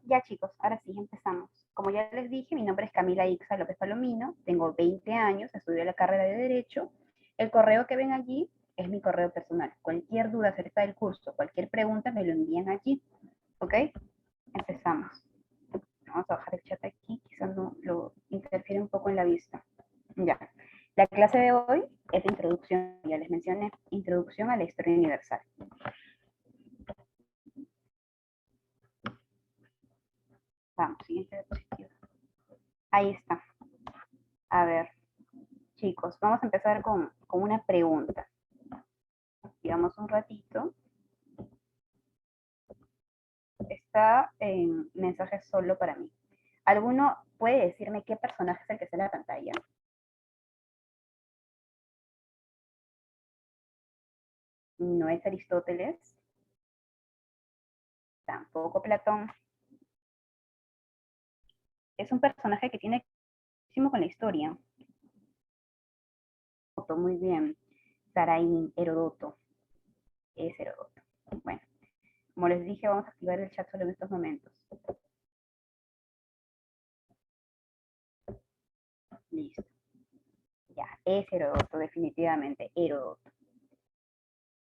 Ya chicos, ahora sí empezamos. Como ya les dije, mi nombre es Camila Ixa López Palomino, tengo 20 años, estudio la carrera de Derecho. El correo que ven allí es mi correo personal. Cualquier duda acerca del curso, cualquier pregunta me lo envían allí. ¿Ok? Empezamos. Vamos a bajar el chat aquí, quizás no lo interfiere un poco en la vista. Ya. La clase de hoy es de introducción, ya les mencioné, introducción a la historia universal. Vamos, siguiente diapositiva. Ahí está. A ver, chicos, vamos a empezar con una pregunta. Digamos un ratito. Está en mensajes solo para mí. ¿Alguno puede decirme qué personaje es el que está en la pantalla? No es Aristóteles, tampoco Platón. Es un personaje que tiene muchísimo con la historia. Muy bien. Saraín, Herodoto. Es Herodoto. Bueno, como les dije, vamos a activar el chat solo en estos momentos. Listo. Ya, es Herodoto, definitivamente, Herodoto.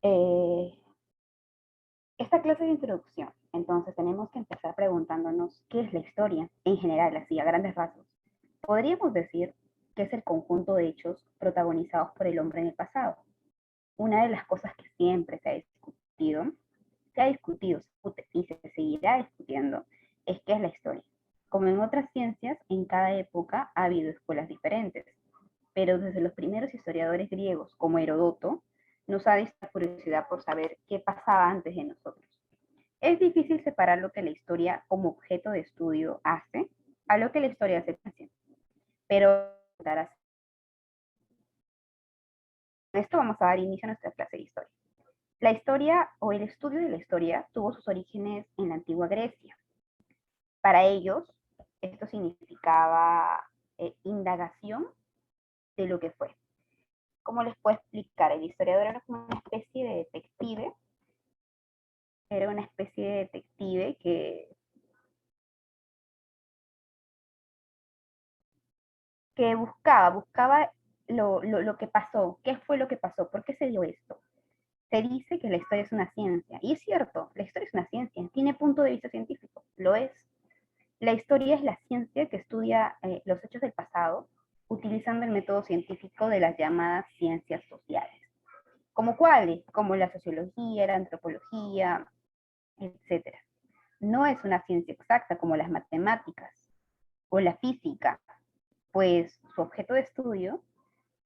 Eh, esta clase de introducción, entonces tenemos que empezar preguntándonos qué es la historia, en general, así a grandes rasgos. Podríamos decir que es el conjunto de hechos protagonizados por el hombre en el pasado. Una de las cosas que siempre se ha discutido y se seguirá discutiendo, es qué es la historia. Como en otras ciencias, en cada época ha habido escuelas diferentes, pero desde los primeros historiadores griegos, como Herodoto, nos ha dado curiosidad por saber qué pasaba antes de nosotros. Es difícil separar lo que la historia como objeto de estudio hace a lo que la historia hace, pero con esto vamos a dar inicio a nuestra clase de historia. La historia o el estudio de la historia tuvo sus orígenes en la antigua Grecia. Para ellos, esto significaba indagación de lo que fue. ¿Cómo les puedo explicar? El historiador era como una especie de detective, era una especie de detective que buscaba lo que pasó, qué fue lo que pasó, por qué se dio esto. Se dice que la historia es una ciencia, y es cierto, la historia es una ciencia, tiene punto de vista científico, lo es. La historia es la ciencia que estudia los hechos del pasado utilizando el método científico de las llamadas ciencias sociales. ¿Como cuáles? Como la sociología, la antropología, etcétera. No es una ciencia exacta como las matemáticas o la física, pues su objeto de estudio,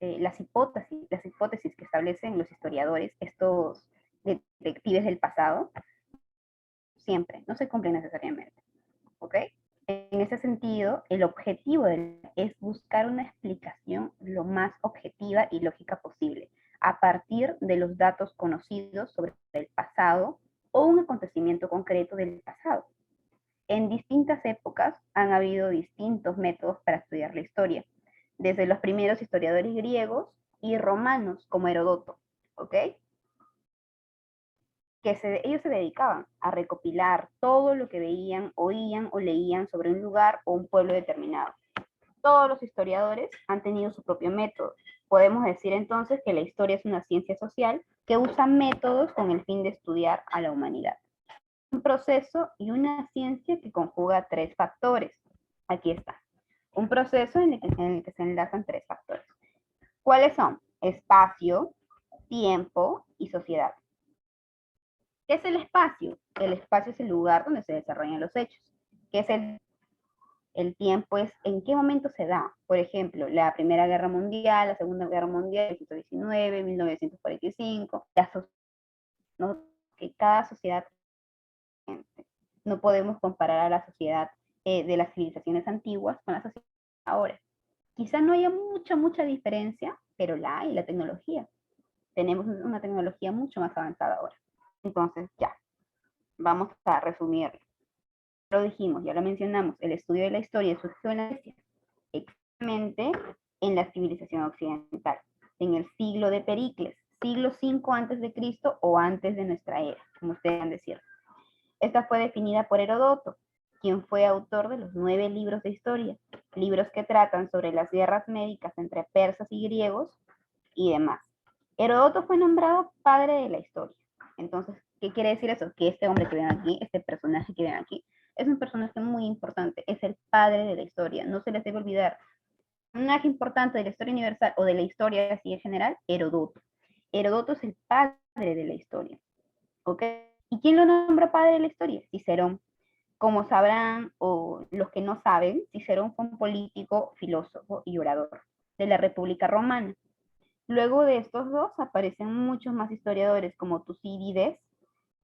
las hipótesis que establecen los historiadores, estos detectives del pasado, siempre, no se cumplen necesariamente. ¿Ok? En ese sentido, el objetivo es buscar una explicación lo más objetiva y lógica posible, a partir de los datos conocidos sobre el pasado o un acontecimiento concreto del pasado. En distintas épocas han habido distintos métodos para estudiar la historia, desde los primeros historiadores griegos y romanos como Herodoto, ¿ok? Ellos se dedicaban a recopilar todo lo que veían, oían o leían sobre un lugar o un pueblo determinado. Todos los historiadores han tenido su propio método. Podemos decir entonces que la historia es una ciencia social que usa métodos con el fin de estudiar a la humanidad. Un proceso y una ciencia que conjuga tres factores. Aquí está. Un proceso en el que se enlazan tres factores. ¿Cuáles son? Espacio, tiempo y sociedad. ¿Qué es el espacio? El espacio es el lugar donde se desarrollan los hechos. ¿Qué es el tiempo? Es en qué momento se da. Por ejemplo, la Primera Guerra Mundial, la Segunda Guerra Mundial, 1919, 1945. ¿No? Que cada sociedad, no podemos comparar a la sociedad de las civilizaciones antiguas con la sociedad ahora. Quizá no haya mucha diferencia, pero la hay, la tecnología. Tenemos una tecnología mucho más avanzada ahora. Entonces, ya, vamos a resumir. Lo dijimos, ya lo mencionamos, el estudio de la historia surgió en la Grecia, exactamente en la civilización occidental, en el siglo de Pericles, siglo V antes de Cristo o antes de nuestra era, como ustedes han decir. Esta fue definida por Herodoto. quien fue autor de los 9 libros de historia, libros que tratan sobre las guerras médicas entre persas y griegos y demás. Heródoto fue nombrado padre de la historia. Entonces, ¿qué quiere decir eso? Que este hombre que ven aquí, este personaje que ven aquí, es un personaje muy importante, es el padre de la historia, no se les debe olvidar. Un personaje importante de la historia universal o de la historia así en general, Heródoto. Heródoto es el padre de la historia, ¿ok? ¿Y quién lo nombra padre de la historia? Cicerón. Como sabrán, o los que no saben, Cicerón fue un político, filósofo y orador de la República Romana. Luego de estos dos aparecen muchos más historiadores como Tucídides,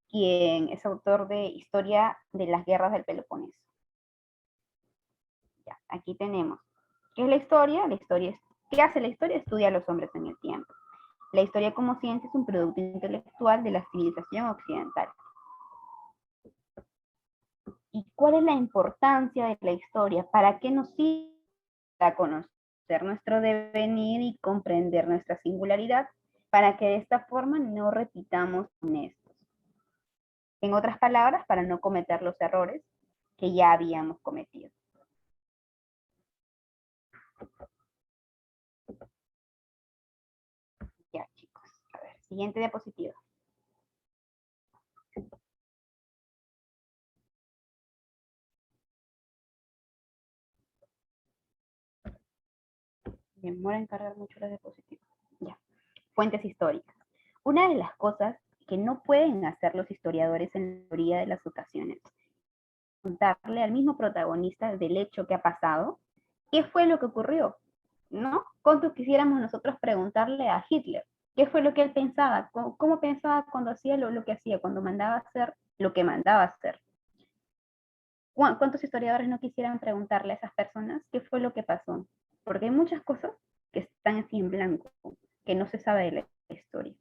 quien es autor de Historia de las Guerras del Peloponeso. Ya, aquí tenemos. ¿Qué es la historia? La historia es, ¿qué hace la historia? Estudia a los hombres en el tiempo. La historia como ciencia es un producto intelectual de la civilización occidental. ¿Y cuál es la importancia de la historia? ¿Para qué nos sirve? Para conocer nuestro devenir y comprender nuestra singularidad, para que de esta forma no repitamos estos. En otras palabras, para no cometer los errores que ya habíamos cometido. Ya, chicos. A ver, siguiente diapositiva. Me demora en cargar mucho la diapositiva. Ya. Fuentes históricas. Una de las cosas que no pueden hacer los historiadores en la mayoría de las ocasiones es contarle al mismo protagonista del hecho que ha pasado qué fue lo que ocurrió, ¿no? ¿Cuánto quisiéramos nosotros preguntarle a Hitler qué fue lo que él pensaba? ¿Cómo pensaba cuando hacía lo que hacía, cuando mandaba hacer lo que mandaba hacer? ¿Cuántos historiadores no quisieran preguntarle a esas personas qué fue lo que pasó? Porque hay muchas cosas que están así en blanco, que no se sabe de la historia.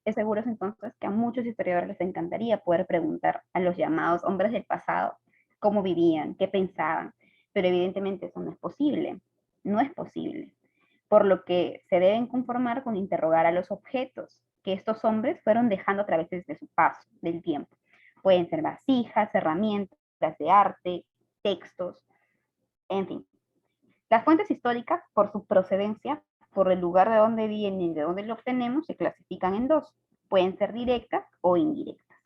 Es seguro entonces que a muchos historiadores les encantaría poder preguntar a los llamados hombres del pasado cómo vivían, qué pensaban, pero evidentemente eso no es posible, no es posible, por lo que se deben conformar con interrogar a los objetos que estos hombres fueron dejando a través de su paso del tiempo. Pueden ser vasijas, herramientas de arte, textos, en fin. Las fuentes históricas, por su procedencia, por el lugar de donde vienen y de donde lo obtenemos, se clasifican en dos. Pueden ser directas o indirectas.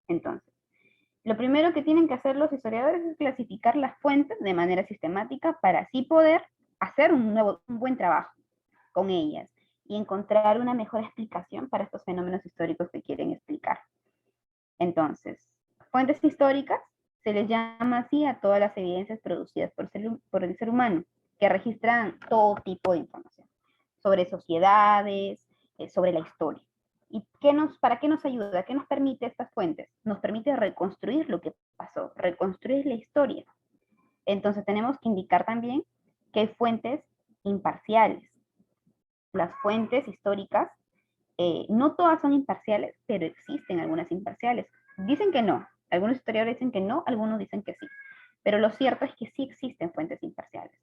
Entonces, lo primero que tienen que hacer los historiadores es clasificar las fuentes de manera sistemática para así poder hacer un buen trabajo con ellas y encontrar una mejor explicación para estos fenómenos históricos que quieren explicar. Entonces, fuentes históricas se les llama así a todas las evidencias producidas por el ser humano, que registran todo tipo de información sobre sociedades, sobre la historia. ¿Y para qué nos ayuda? ¿Qué nos permite estas fuentes? Nos permite reconstruir lo que pasó, reconstruir la historia. Entonces tenemos que indicar también que hay fuentes imparciales. Las fuentes históricas, no todas son imparciales, pero existen algunas imparciales. Dicen que no, algunos historiadores dicen que no, algunos dicen que sí, pero lo cierto es que sí existen fuentes imparciales.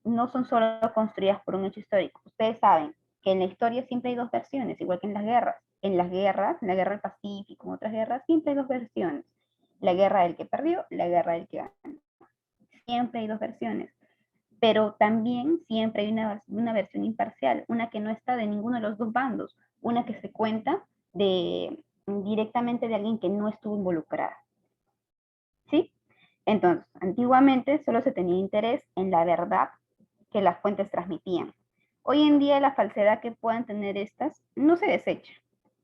No son solo construidas por un hecho histórico. Ustedes saben que en la historia siempre hay dos versiones, igual que en las guerras. En las guerras, en la guerra del Pacífico, en otras guerras, siempre hay dos versiones. La guerra del que perdió, la guerra del que ganó. Siempre hay dos versiones. Pero también siempre hay una versión imparcial, una que no está de ninguno de los dos bandos, una que se cuenta directamente de alguien que no estuvo involucrada. ¿Sí? Entonces, antiguamente solo se tenía interés en la verdad que las fuentes transmitían. Hoy en día la falsedad que puedan tener estas no se desecha,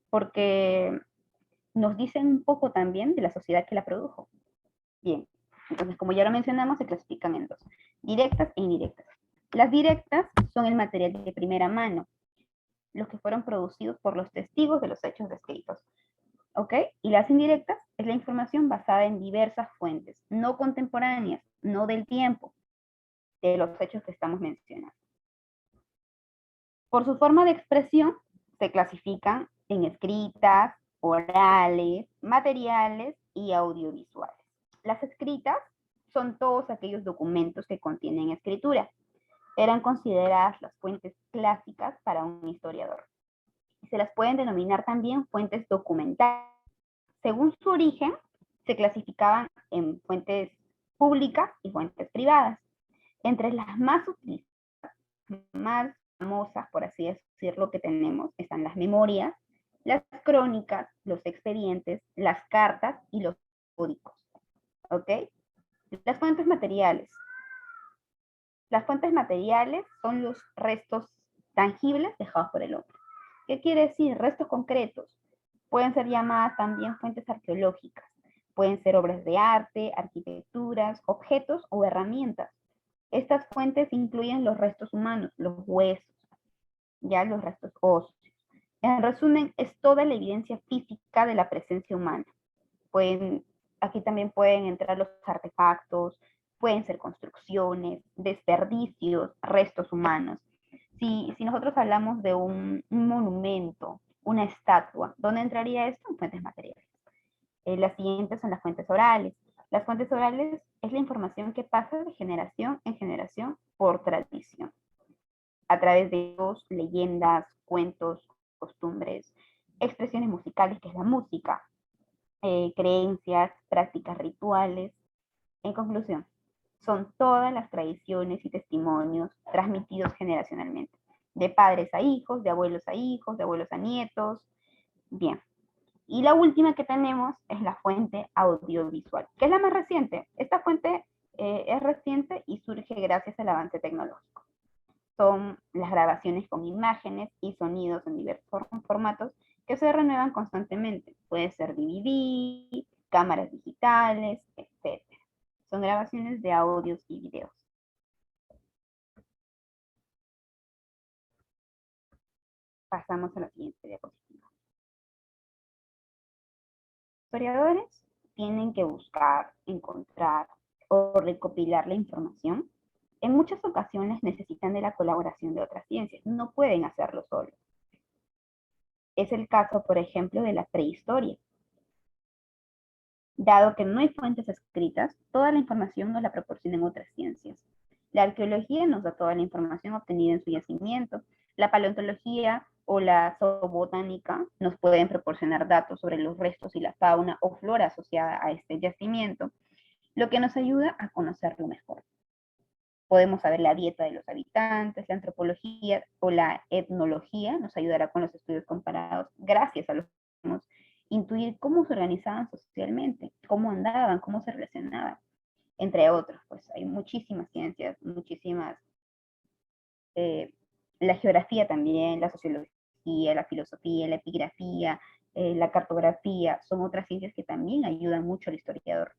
porque nos dicen un poco también de la sociedad que la produjo. Bien, entonces como ya lo mencionamos, se clasifican en dos, directas e indirectas. Las directas son el material de primera mano, los que fueron producidos por los testigos de los hechos descritos. ¿Ok? Y las indirectas es la información basada en diversas fuentes, no contemporáneas, no del tiempo, de los hechos que estamos mencionando. Por su forma de expresión, se clasifican en escritas, orales, materiales y audiovisuales. Las escritas son todos aquellos documentos que contienen escritura. Eran consideradas las fuentes clásicas para un historiador. Se las pueden denominar también fuentes documentales. Según su origen, Se clasificaban en fuentes públicas y fuentes privadas. Entre las más utilizadas, más famosas, por así decirlo, que tenemos, están las memorias, las crónicas, los expedientes, las cartas y los códigos. ¿Ok? Las fuentes materiales. Las fuentes materiales son los restos tangibles dejados por el hombre. ¿Qué quiere decir? Restos concretos. Pueden ser llamadas también fuentes arqueológicas. Pueden ser obras de arte, arquitecturas, objetos o herramientas. Estas fuentes incluyen los restos humanos, los huesos, ya los restos óseos. En resumen, es toda la evidencia física de la presencia humana. Aquí también pueden entrar los artefactos, pueden ser construcciones, desperdicios, restos humanos. Si nosotros hablamos de un monumento, una estatua, ¿dónde entraría esto? En fuentes materiales. Las siguientes son las fuentes orales. Las fuentes orales es la información que pasa de generación en generación por tradición, a través de leyendas, cuentos, costumbres, expresiones musicales, que es la música, creencias, prácticas rituales. En conclusión, son todas las tradiciones y testimonios transmitidos generacionalmente, de padres a hijos, de abuelos a hijos, de abuelos a nietos. Bien. Y la última que tenemos es la fuente audiovisual, que es la más reciente. Esta fuente es reciente y surge gracias al avance tecnológico. Son las grabaciones con imágenes y sonidos en diversos formatos que se renuevan constantemente. Puede ser DVD, cámaras digitales, etc. Son grabaciones de audios y videos. Pasamos a la siguiente diapositiva. Los historiadores tienen que buscar, encontrar o recopilar la información. En muchas ocasiones necesitan de la colaboración de otras ciencias. No pueden hacerlo solos. Es el caso, por ejemplo, de la prehistoria. Dado que no hay fuentes escritas, toda la información nos la proporcionan otras ciencias. La arqueología nos da toda la información obtenida en su yacimiento. La paleontología o la zoobotánica nos pueden proporcionar datos sobre los restos y la fauna o flora asociada a este yacimiento, lo que nos ayuda a conocerlo mejor. Podemos saber la dieta de los habitantes, la antropología o la etnología nos ayudará con los estudios comparados gracias a los que podemos intuir cómo se organizaban socialmente, cómo andaban, cómo se relacionaban, entre otros. Pues hay muchísimas ciencias, muchísimas, la geografía también, la sociología, la filosofía, la epigrafía, la cartografía, son otras ciencias que también ayudan mucho al historiador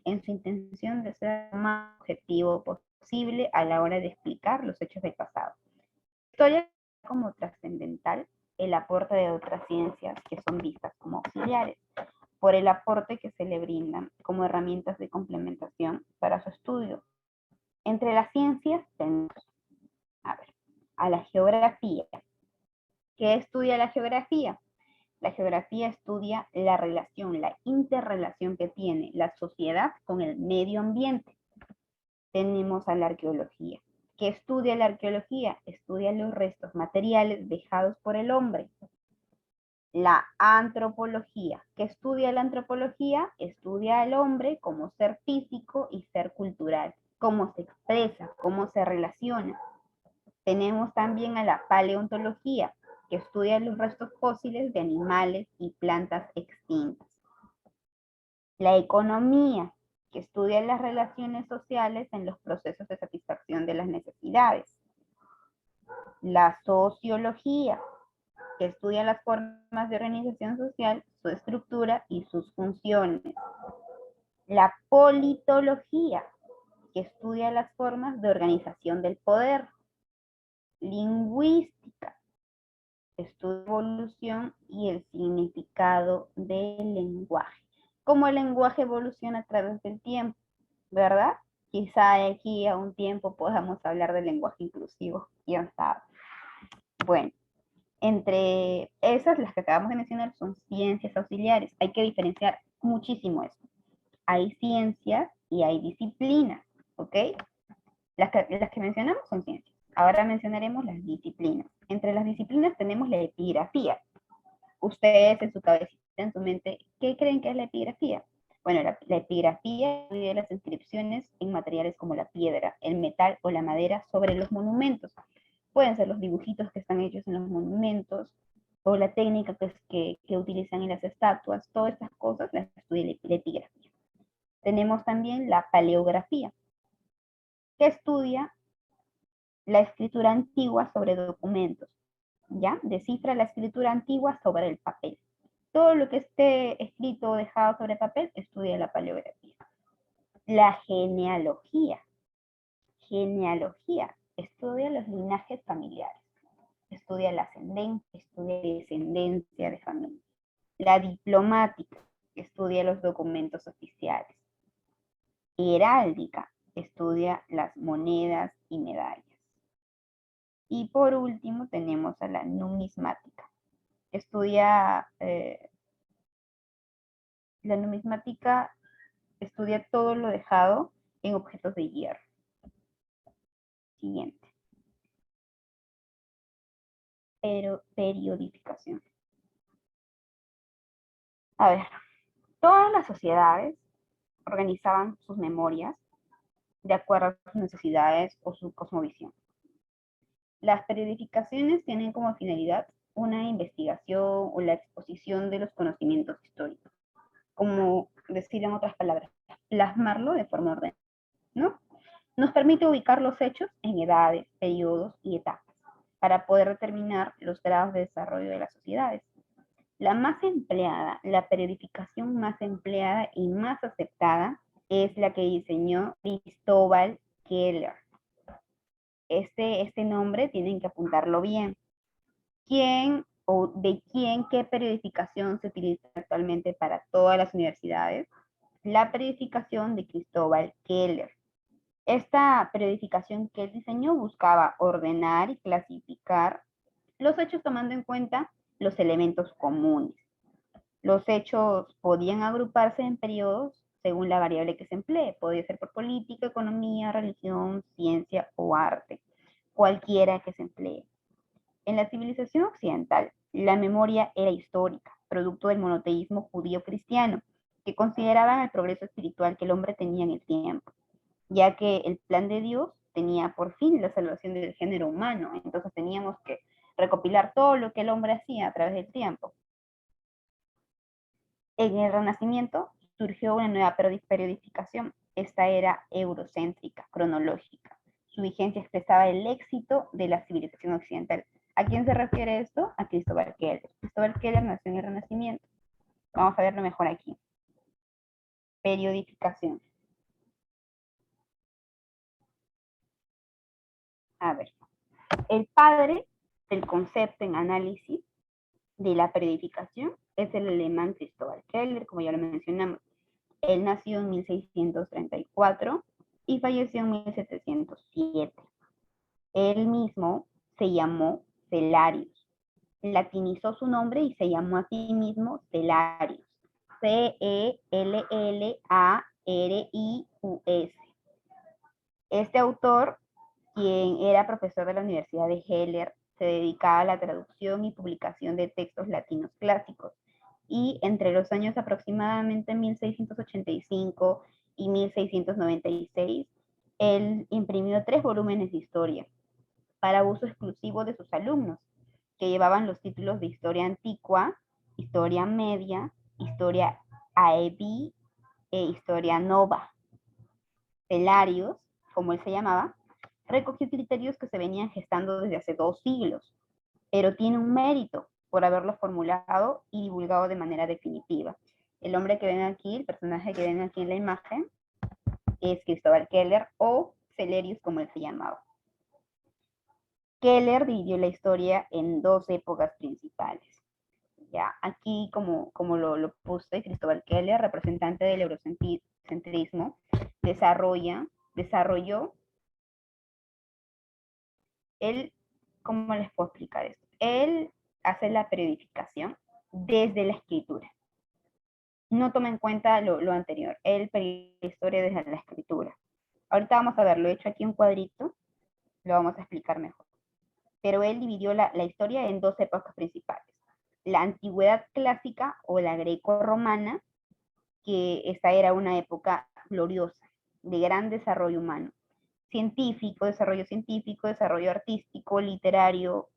en su intención de ser lo más objetivo posible a la hora de explicar los hechos del pasado. Historia como trascendental el aporte de otras ciencias que son vistas como auxiliares, por el aporte que se le brindan como herramientas de complementación para su estudio. Entre las ciencias tenemos, a la geografía. ¿Qué estudia la geografía? La geografía estudia la relación, la interrelación que tiene la sociedad con el medio ambiente. Tenemos a la arqueología. ¿Qué estudia la arqueología? Estudia los restos materiales dejados por el hombre. La antropología. ¿Qué estudia la antropología? Estudia al hombre como ser físico y ser cultural, cómo se expresa, cómo se relaciona. Tenemos también a la paleontología, que estudia los restos fósiles de animales y plantas extintas. La economía, que estudia las relaciones sociales en los procesos de satisfacción de las necesidades. La sociología, que estudia las formas de organización social, su estructura y sus funciones. La politología, que estudia las formas de organización del poder. Lingüística, estudia la evolución y el significado del lenguaje. Cómo el lenguaje evoluciona a través del tiempo, ¿verdad? Quizá de aquí a un tiempo podamos hablar del lenguaje inclusivo, quién sabe. Bueno, entre esas, las que acabamos de mencionar, son ciencias auxiliares. Hay que diferenciar muchísimo esto. Hay ciencias y hay disciplinas, ¿ok? Las que mencionamos son ciencias. Ahora mencionaremos las disciplinas. Entre las disciplinas tenemos la epigrafía. Ustedes en su cabecita, en su mente, ¿qué creen que es la epigrafía? Bueno, la epigrafía estudia las inscripciones en materiales como la piedra, el metal o la madera sobre los monumentos. Pueden ser los dibujitos que están hechos en los monumentos o la técnica que utilizan en las estatuas. Todas estas cosas las estudia la epigrafía. Tenemos también la paleografía, que estudia la escritura antigua sobre documentos, ¿ya? Descifra la escritura antigua sobre el papel. Todo lo que esté escrito o dejado sobre papel, estudia la paleografía. La genealogía. Genealogía estudia los linajes familiares, estudia la ascendencia, estudia la descendencia de familia. La diplomática estudia los documentos oficiales. Heráldica estudia las monedas y medallas. Y por último tenemos a la numismática. Estudia, la numismática estudia todo lo dejado en objetos de hierro. Siguiente. Periodificación. A ver, todas las sociedades organizaban sus memorias de acuerdo a sus necesidades o su cosmovisión. Las periodificaciones tienen como finalidad una investigación o la exposición de los conocimientos históricos, como decir en otras palabras, plasmarlo de forma ordenada, ¿no? Nos permite ubicar los hechos en edades, periodos y etapas, para poder determinar los grados de desarrollo de las sociedades. La más empleada, la periodificación más empleada y más aceptada es la que diseñó Cristóbal Keller. Este nombre tienen que apuntarlo bien. ¿Quién o de quién, qué periodificación se utiliza actualmente para todas las universidades? La periodificación de Cristóbal Keller. Esta periodificación que él diseñó buscaba ordenar y clasificar los hechos tomando en cuenta los elementos comunes. Los hechos podían agruparse en periodos según la variable que se emplee. Podía ser por política, economía, religión, ciencia o arte, cualquiera que se emplee. En la civilización occidental, la memoria era histórica, producto del monoteísmo judío-cristiano, que consideraban el progreso espiritual que el hombre tenía en el tiempo, ya que el plan de Dios tenía por fin la salvación del género humano. Entonces teníamos que recopilar todo lo que el hombre hacía a través del tiempo. En el Renacimiento surgió una nueva periodificación. Esta era eurocéntrica, cronológica. Su vigencia expresaba el éxito de la civilización occidental. ¿A quién se refiere esto? A Cristóbal Keller. Cristóbal Keller nació en el Renacimiento. Vamos a verlo mejor aquí. Periodificación. A ver. El padre del concepto en análisis de la periodificación es el alemán Cristóbal Keller, como ya lo mencionamos. Él nació en 1634 y falleció en 1707. Él mismo se llamó Celarius. Latinizó su nombre y se llamó a sí mismo Celarius. Cellarius. Este autor, quien era profesor de la Universidad de Heller, se dedicaba a la traducción y publicación de textos latinos clásicos. Y entre los años aproximadamente 1685 y 1696, él imprimió 3 volúmenes de historia para uso exclusivo de sus alumnos, que llevaban los títulos de Historia Antigua, Historia Media, Historia Aebi e Historia Nova. Celarius, como él se llamaba, recogió criterios que se venían gestando desde hace 2 siglos, pero tiene un mérito por haberlo formulado y divulgado de manera definitiva. El hombre que ven aquí, el personaje que ven aquí en la imagen, es Cristóbal Keller o Celerius, como él se llamaba. Keller dividió la historia en 2 épocas principales. Ya, aquí, como lo puse, Cristóbal Keller, representante del eurocentrismo, desarrolló, él, ¿cómo les puedo explicar esto? Él hace la periodificación desde la escritura. No toma en cuenta lo anterior. Él periodiza la historia desde la escritura. Ahorita vamos a ver, lo he hecho aquí un cuadrito, lo vamos a explicar mejor. Pero él dividió la historia en 2 épocas principales. La antigüedad clásica o la greco-romana que esta era una época gloriosa, de gran desarrollo humano, científico, desarrollo artístico, literario,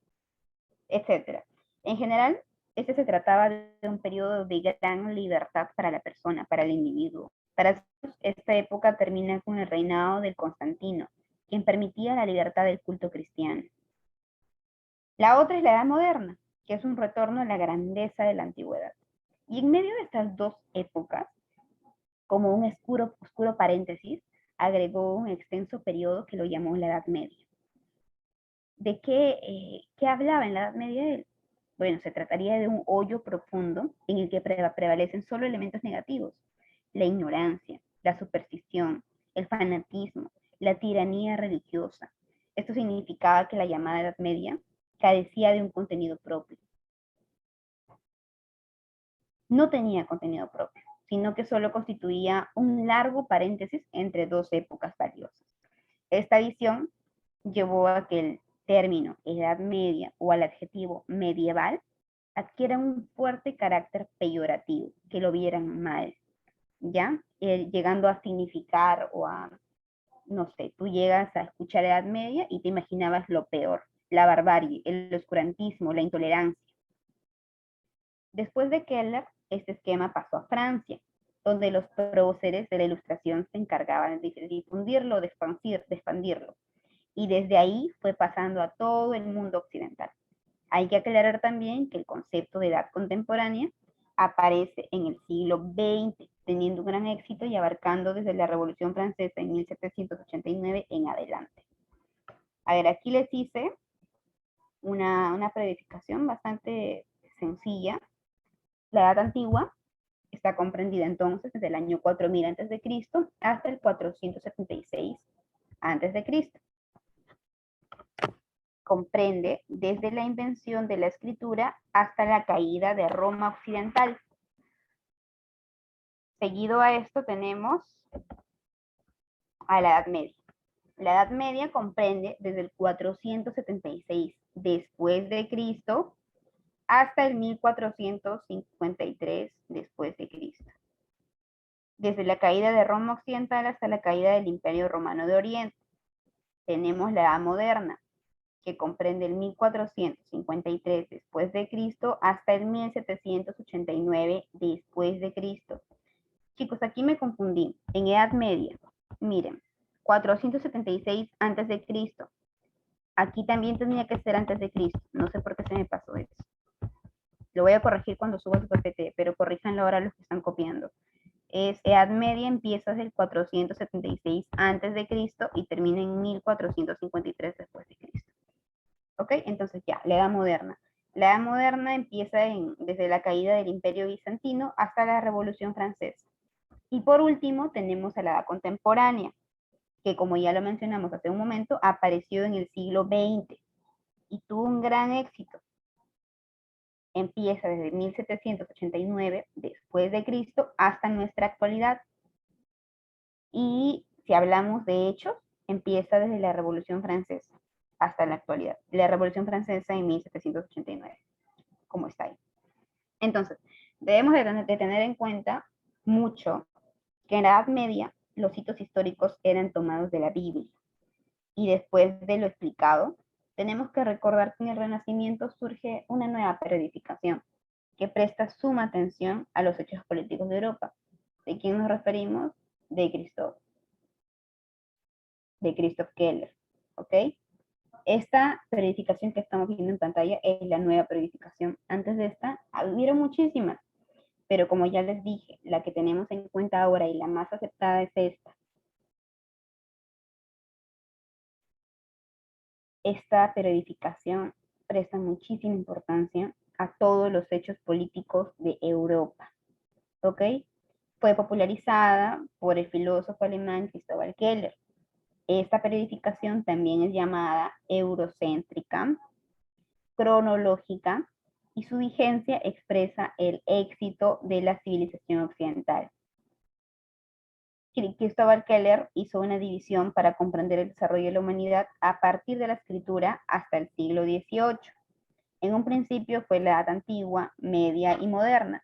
etc. En general, este se trataba de un periodo de gran libertad para la persona, para el individuo. Para esta época termina con el reinado del Constantino, quien permitía la libertad del culto cristiano. La otra es la Edad Moderna, que es un retorno a la grandeza de la antigüedad. Y en medio de estas dos épocas, como un oscuro paréntesis, agregó un extenso periodo que lo llamó la Edad Media. ¿De qué hablaba en la Edad Media él? Bueno, se trataría de un hoyo profundo en el que prevalecen solo elementos negativos: la ignorancia, la superstición, el fanatismo, la tiranía religiosa. Esto significaba que la llamada Edad Media carecía de un contenido propio. No tenía contenido propio, sino que solo constituía un largo paréntesis entre dos épocas valiosas. Esta visión llevó a que el término Edad Media o al adjetivo medieval adquiera un fuerte carácter peyorativo, que lo vieran mal, ¿ya? Llegando a significar o a, no sé, tú llegas a escuchar Edad Media y te imaginabas lo peor: la barbarie, el oscurantismo, la intolerancia. Después de Keller, este esquema pasó a Francia, donde los próceres de la Ilustración se encargaban de difundirlo, de expandirlo. Y desde ahí fue pasando a todo el mundo occidental. Hay que aclarar también que el concepto de edad contemporánea aparece en el siglo XX, teniendo un gran éxito y abarcando desde la Revolución Francesa en 1789 en adelante. A ver, aquí les hice una predicación bastante sencilla. La edad antigua está comprendida entonces desde el año 4000 a.C. hasta el 476 a.C. Comprende desde la invención de la escritura hasta la caída de Roma occidental. Seguido a esto tenemos a la Edad Media. La Edad Media comprende desde el 476 después de Cristo hasta el 1453 después de Cristo. Desde la caída de Roma occidental hasta la caída del Imperio Romano de Oriente. Tenemos la Edad Moderna, que comprende el 1453 después de Cristo hasta el 1789 después de Cristo. Chicos, aquí me confundí. En Edad Media, miren, 476 antes de Cristo. Aquí también tenía que ser antes de Cristo. No sé por qué se me pasó eso. Lo voy a corregir cuando suba su PPT, pero corríjanlo ahora los que están copiando. Es Edad Media, empieza desde el 476 antes de Cristo y termina en 1453 después de Cristo. ¿Ok? Entonces ya, la Edad Moderna. La Edad Moderna empieza desde la caída del Imperio Bizantino hasta la Revolución Francesa. Y por último tenemos a la Edad Contemporánea, que como ya lo mencionamos hace un momento, apareció en el siglo XX y tuvo un gran éxito. Empieza desde 1789 después de Cristo hasta nuestra actualidad. Y si hablamos de hechos, empieza desde la Revolución Francesa hasta la actualidad. La Revolución Francesa en 1789, como está ahí. Entonces, debemos de tener en cuenta mucho que en la Edad Media los hitos históricos eran tomados de la Biblia. Y después de lo explicado, tenemos que recordar que en el Renacimiento surge una nueva periodificación que presta suma atención a los hechos políticos de Europa. ¿De quién nos referimos? De Christoph Keller. ¿Ok? Esta periodificación que estamos viendo en pantalla es la nueva periodificación. Antes de esta, hubieron muchísimas, pero como ya les dije, la que tenemos en cuenta ahora y la más aceptada es esta. Esta periodificación presta muchísima importancia a todos los hechos políticos de Europa. ¿Ok? Fue popularizada por el filósofo alemán Christoph Keller. Esta periodificación también es llamada eurocéntrica, cronológica, y su vigencia expresa el éxito de la civilización occidental. Christoph Keller hizo una división para comprender el desarrollo de la humanidad a partir de la escritura hasta el siglo XVIII. En un principio fue la Edad Antigua, Media y Moderna.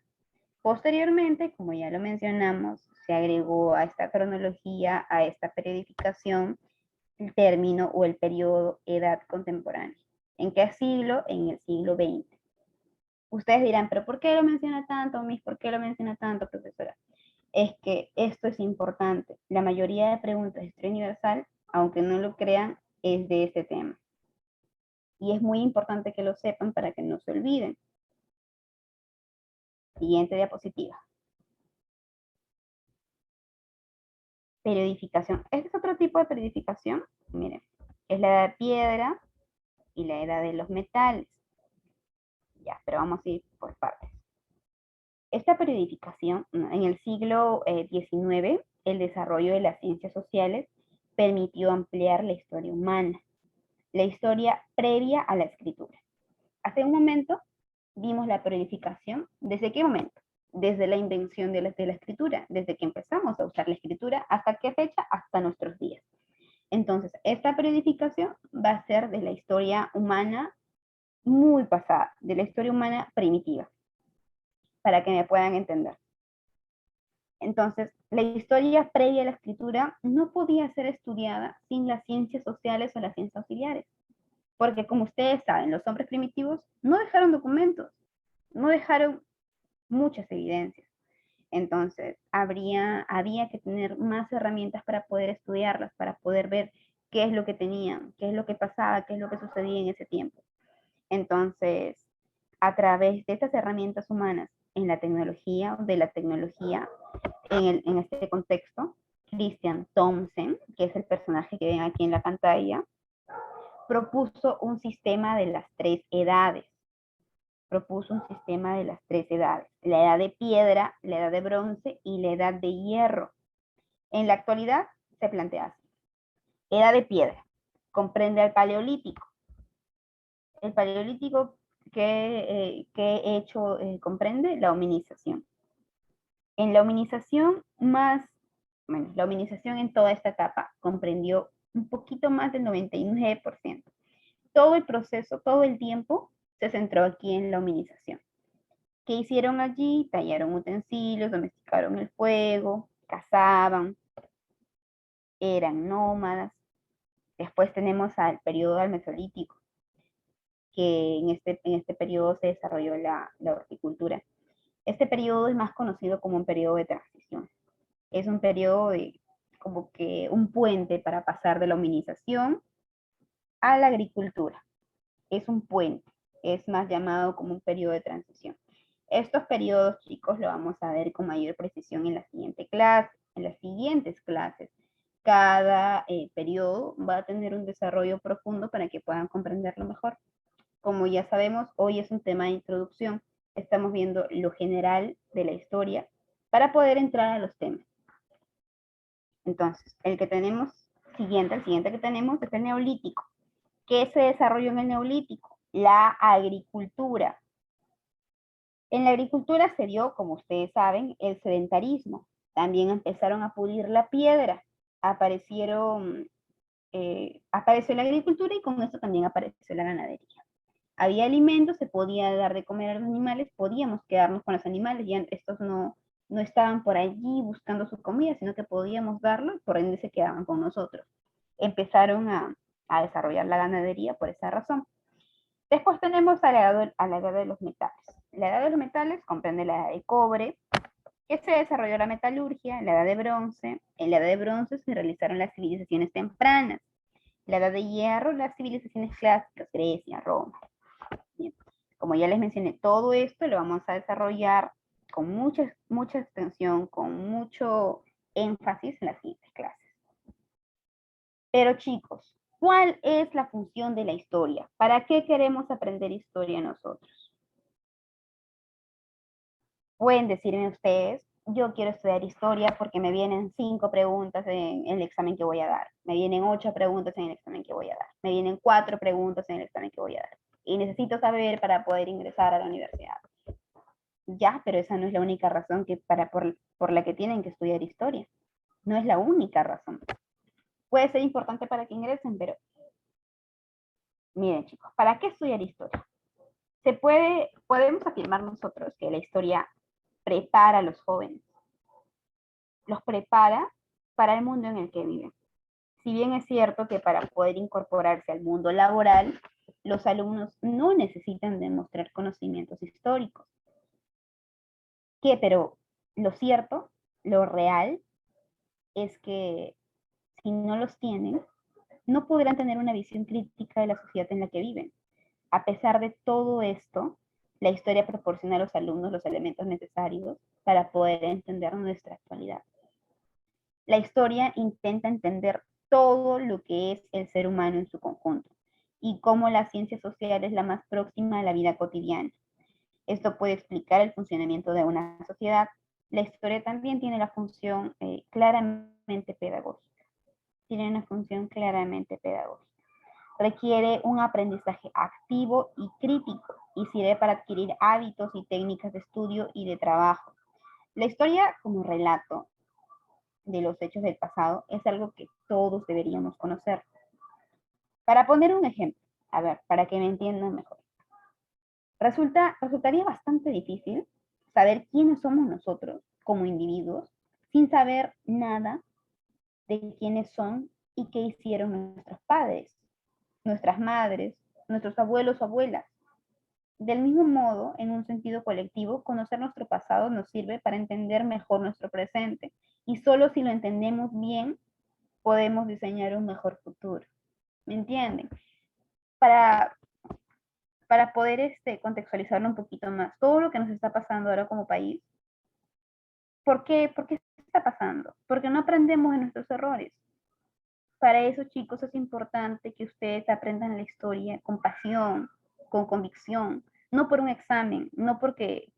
Posteriormente, como ya lo mencionamos, se agregó a esta cronología, a esta periodificación, el término o el periodo edad contemporánea. ¿En qué siglo? En el siglo XX. Ustedes dirán, pero ¿por qué lo menciona tanto, Miss? ¿Por qué lo menciona tanto, profesora? Es que esto es importante. La mayoría de preguntas de historia universal, aunque no lo crean, es de este tema. Y es muy importante que lo sepan para que no se olviden. Siguiente diapositiva. Periodificación. Este es otro tipo de periodificación. Miren, es la edad de piedra y la edad de los metales. Ya, pero vamos a ir por partes. Esta periodificación, en el siglo XIX, el desarrollo de las ciencias sociales permitió ampliar la historia humana, la historia previa a la escritura. Hace un momento vimos la periodificación. ¿Desde qué momento? Desde la invención de la escritura, desde que empezamos a usar la escritura, ¿hasta qué fecha? Hasta nuestros días. Entonces, esta periodificación va a ser de la historia humana muy pasada, de la historia humana primitiva, para que me puedan entender. Entonces, la historia previa a la escritura no podía ser estudiada sin las ciencias sociales o las ciencias auxiliares, porque como ustedes saben, los hombres primitivos no dejaron documentos, no dejaron muchas evidencias. Entonces, había que tener más herramientas para poder estudiarlas, para poder ver qué es lo que tenían, qué es lo que pasaba, qué es lo que sucedía en ese tiempo. Entonces, a través de estas herramientas humanas en la tecnología, de la tecnología en este contexto, Christian Thompson, que es el personaje que ven aquí en la pantalla, propuso un sistema de las tres edades. Propuso un sistema de las tres edades, la edad de piedra, la edad de bronce y la edad de hierro. En la actualidad se plantea así. Edad de piedra, comprende al paleolítico. El paleolítico, ¿qué hecho comprende? La hominización. En la hominización la hominización en toda esta etapa comprendió un poquito más del 99%. Todo el proceso, todo el tiempo se centró aquí en la hominización. ¿Qué hicieron allí? Tallaron utensilios, domesticaron el fuego, cazaban, eran nómadas. Después tenemos al periodo del Mesolítico, que en este periodo se desarrolló la horticultura. Este periodo es más conocido como un periodo de transición. Es un periodo de como que un puente para pasar de la hominización a la agricultura. Es un puente, es más llamado como un periodo de transición. Estos periodos, chicos, lo vamos a ver con mayor precisión en la siguiente clase, en las siguientes clases. Cada periodo va a tener un desarrollo profundo para que puedan comprenderlo mejor. Como ya sabemos, hoy es un tema de introducción. Estamos viendo lo general de la historia para poder entrar a los temas. Entonces, el siguiente que tenemos es el neolítico. ¿Qué se desarrolló en el neolítico? La agricultura. En la agricultura se dio, como ustedes saben, el sedentarismo. También empezaron a pulir la piedra. Apareció la agricultura y con esto también apareció la ganadería. Había alimentos, se podía dar de comer a los animales, podíamos quedarnos con los animales, ya estos no estaban por allí buscando su comida, sino que podíamos darlo y por ende se quedaban con nosotros. Empezaron a desarrollar la ganadería por esa razón. Después tenemos a la edad de los metales. La edad de los metales comprende la edad de cobre, que se desarrolló la metalurgia, la edad de bronce. En la edad de bronce se realizaron las civilizaciones tempranas. La edad de hierro, las civilizaciones clásicas, Grecia, Roma. Bien. Como ya les mencioné, todo esto lo vamos a desarrollar con mucha extensión, con mucho énfasis en las siguientes clases. Pero chicos, ¿cuál es la función de la historia? ¿Para qué queremos aprender historia nosotros? Pueden decirme ustedes, yo quiero estudiar historia porque me vienen 5 preguntas en el examen que voy a dar, me vienen 8 preguntas en el examen que voy a dar, me vienen 4 preguntas en el examen que voy a dar, y necesito saber para poder ingresar a la universidad. Ya, pero esa no es la única razón por la que tienen que estudiar historia. No es la única razón. Puede ser importante para que ingresen, pero miren chicos, ¿para qué estudiar historia? Podemos afirmar nosotros que la historia prepara a los jóvenes, los prepara para el mundo en el que viven. Si bien es cierto que para poder incorporarse al mundo laboral, los alumnos no necesitan demostrar conocimientos históricos. Pero lo cierto, lo real, es que si no los tienen, no podrán tener una visión crítica de la sociedad en la que viven. A pesar de todo esto, la historia proporciona a los alumnos los elementos necesarios para poder entender nuestra actualidad. La historia intenta entender todo lo que es el ser humano en su conjunto y cómo la ciencia social es la más próxima a la vida cotidiana. Esto puede explicar el funcionamiento de una sociedad. La historia también tiene la función claramente pedagógica. Tiene una función claramente pedagógica. Requiere un aprendizaje activo y crítico y sirve para adquirir hábitos y técnicas de estudio y de trabajo. La historia como relato de los hechos del pasado es algo que todos deberíamos conocer. Para poner un ejemplo, a ver, para que me entiendan mejor. Resultaría bastante difícil saber quiénes somos nosotros como individuos sin saber nada de quiénes son y qué hicieron nuestros padres, nuestras madres, nuestros abuelos o abuelas. Del mismo modo, en un sentido colectivo, conocer nuestro pasado nos sirve para entender mejor nuestro presente y solo si lo entendemos bien podemos diseñar un mejor futuro. ¿Me entienden? Para, para poder contextualizarlo un poquito más, todo lo que nos está pasando ahora como país, ¿por qué está pasando? Porque no aprendemos de nuestros errores. Para esos chicos es importante que ustedes aprendan la historia con pasión, con convicción, no por un examen, no porque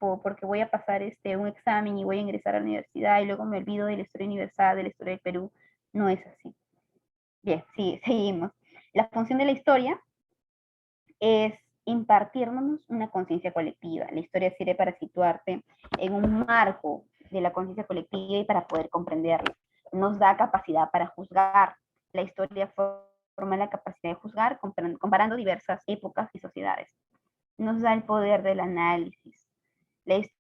voy a pasar un examen y voy a ingresar a la universidad y luego me olvido de la historia universal, de la historia del Perú. No es así. Bien, sí, seguimos. La función de la historia es impartirnos una conciencia colectiva. La historia sirve para situarte en un marco de la conciencia colectiva y para poder comprenderla. Nos da capacidad para juzgar. La historia forma la capacidad de juzgar comparando diversas épocas y sociedades. Nos da el poder del análisis. La historia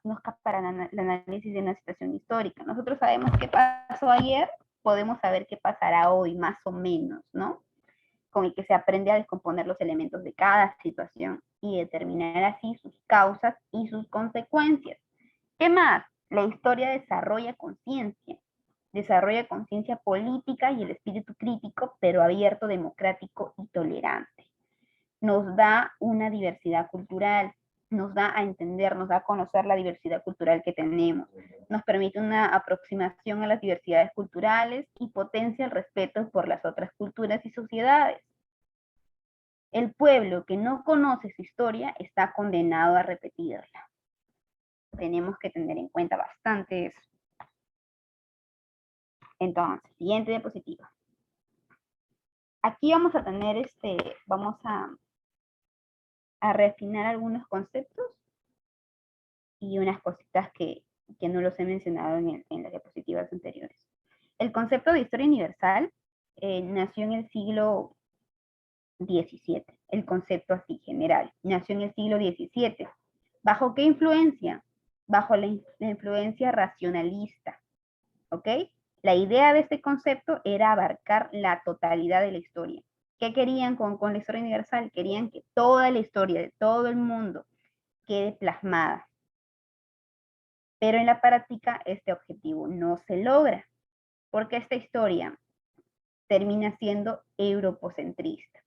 nos para el análisis de una situación histórica. Nosotros sabemos qué pasó ayer, podemos saber qué pasará hoy, más o menos, ¿no? Con el que se aprende a descomponer los elementos de cada situación y determinar así sus causas y sus consecuencias. ¿Qué más? La historia desarrolla conciencia política y el espíritu crítico, pero abierto, democrático y tolerante. Nos da una diversidad cultural, nos da a entender, nos da a conocer la diversidad cultural que tenemos, nos permite una aproximación a las diversidades culturales y potencia el respeto por las otras culturas y sociedades. El pueblo que no conoce su historia está condenado a repetirla. Tenemos que tener en cuenta bastante eso. Entonces, siguiente diapositiva. Aquí vamos a tener vamos a refinar algunos conceptos y unas cositas que no los he mencionado en las diapositivas anteriores. El concepto de historia universal nació en el siglo XVII. El concepto así general nació en el siglo XVII. ¿Bajo qué influencia? Bajo la influencia racionalista. ¿Ok? La idea de este concepto era abarcar la totalidad de la historia. ¿Qué querían con la historia universal? Querían que toda la historia de todo el mundo quede plasmada. Pero en la práctica este objetivo no se logra, porque esta historia termina siendo europocentrista.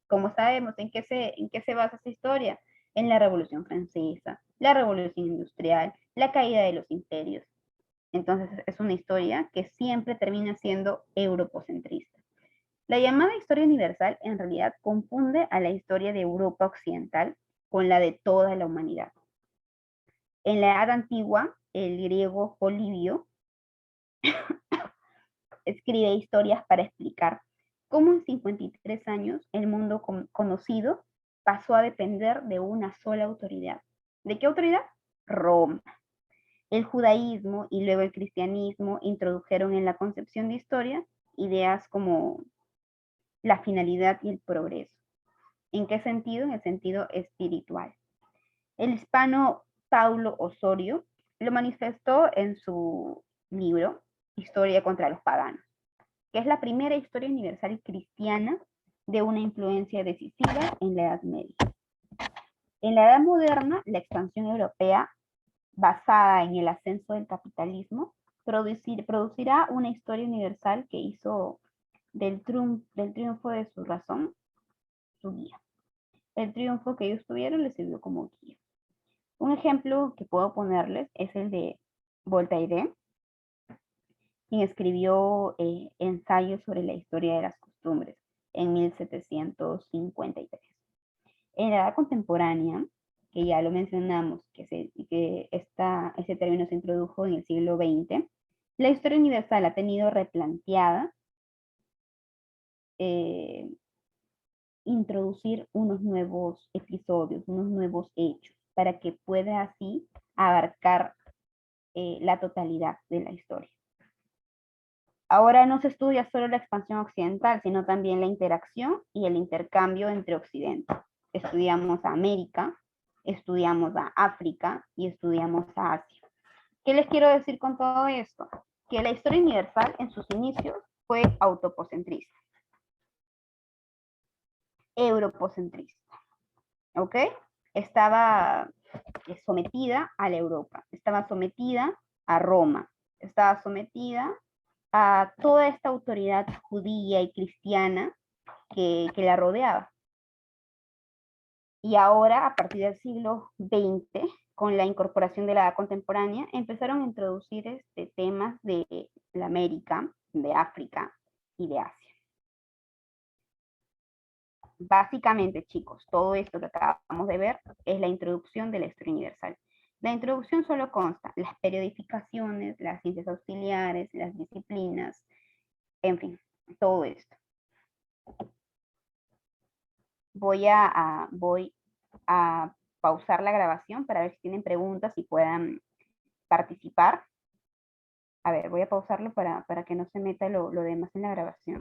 Como sabemos, ¿en qué se basa esta historia? En la Revolución Francesa, la Revolución Industrial, la caída de los imperios. Entonces es una historia que siempre termina siendo europocentrista. La llamada historia universal en realidad confunde a la historia de Europa occidental con la de toda la humanidad. En la Edad Antigua, el griego Polibio escribe historias para explicar cómo en 53 años el mundo conocido pasó a depender de una sola autoridad. ¿De qué autoridad? Roma. El judaísmo y luego el cristianismo introdujeron en la concepción de historia ideas como la finalidad y el progreso. ¿En qué sentido? En el sentido espiritual. El hispano Saulo Osorio lo manifestó en su libro Historia contra los paganos, que es la primera historia universal cristiana de una influencia decisiva en la Edad Media. En la Edad Moderna, la expansión europea, basada en el ascenso del capitalismo, producirá una historia universal que hizo del triunfo de su razón su guía. El triunfo que ellos tuvieron les sirvió como guía. Un ejemplo que puedo ponerles es el de Voltaire, quien escribió ensayos sobre la historia de las costumbres en 1753. En la edad contemporánea, que ya lo mencionamos, que ese término se introdujo en el siglo XX, la historia universal ha tenido replanteada introducir unos nuevos episodios, unos nuevos hechos, para que pueda así abarcar la totalidad de la historia. Ahora no se estudia solo la expansión occidental, sino también la interacción y el intercambio entre Occidente. Estudiamos a América, estudiamos a África y estudiamos a Asia. ¿Qué les quiero decir con todo esto? Que la historia universal en sus inicios fue autopocentrista, europocentrista, ¿ok? Estaba sometida a la Europa, estaba sometida a Roma, estaba sometida a toda esta autoridad judía y cristiana que la rodeaba. Y ahora, a partir del siglo XX, con la incorporación de la edad contemporánea, empezaron a introducir temas de la América, de África y de Asia. Básicamente, chicos, todo esto que acabamos de ver es la introducción de la historia universal. La introducción solo consta las periodificaciones, las ciencias auxiliares, las disciplinas, en fin, todo esto. Voy a pausar la grabación para ver si tienen preguntas y puedan participar. A ver, voy a pausarlo para que no se meta lo demás en la grabación.